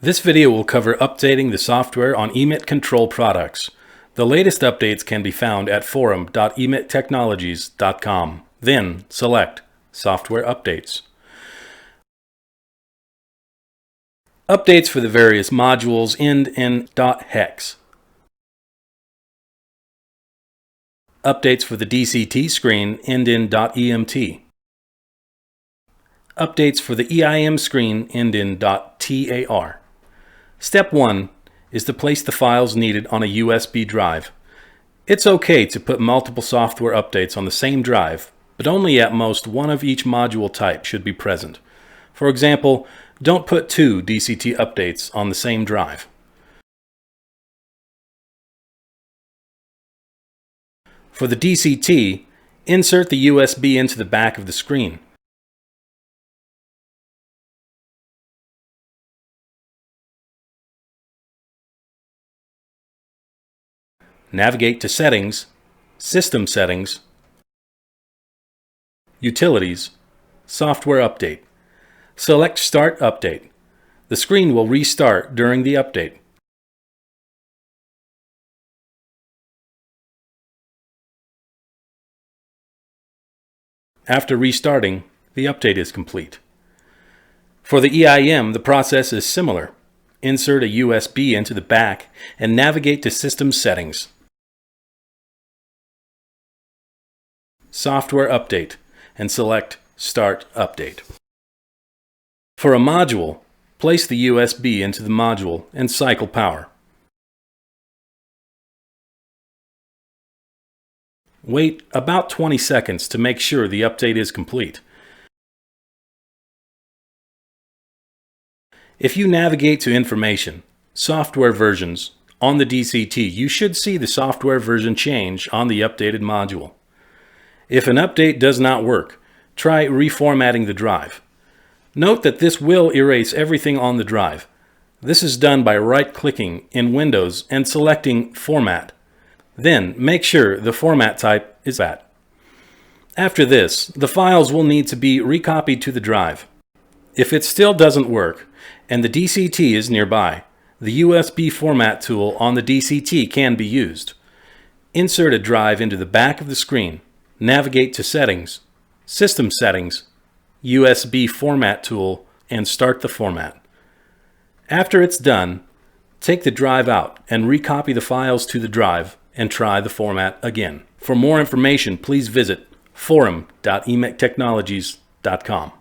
This video will cover updating the software on EMIT control products. The latest updates can be found at forum.emittechnologies.com. Then select Software Updates. Updates for the various modules end in .hex. Updates for the DCT screen end in .emt. Updates for the EIM screen end in .tar. Step 1 is to place the files needed on a USB drive. It's okay to put multiple software updates on the same drive, but only at most one of each module type should be present. For example, don't put 2 DCT updates on the same drive. For the DCT, insert the USB into the back of the screen. Navigate to Settings, System Settings, Utilities, Software Update. Select Start Update. The screen will restart during the update. After restarting, the update is complete. For the EIM, the process is similar. Insert a USB into the back and navigate to System Settings. Software Update, and select Start Update. For a module, place the USB into the module and cycle power. Wait about 20 seconds to make sure the update is complete. If you navigate to Information, Software Versions, on the DCT, you should see the software version change on the updated module. If an update does not work, try reformatting the drive. Note that this will erase everything on the drive. This is done by right-clicking in Windows and selecting Format. Then make sure the format type is FAT. After this, the files will need to be recopied to the drive. If it still doesn't work, and the DCT is nearby, the USB format tool on the DCT can be used. Insert a drive into the back of the screen. Navigate to Settings, System Settings, USB Format tool, and start the format. After it's done, take the drive out and recopy the files to the drive and try the format again. For more information, please visit forum.emittechnologies.com.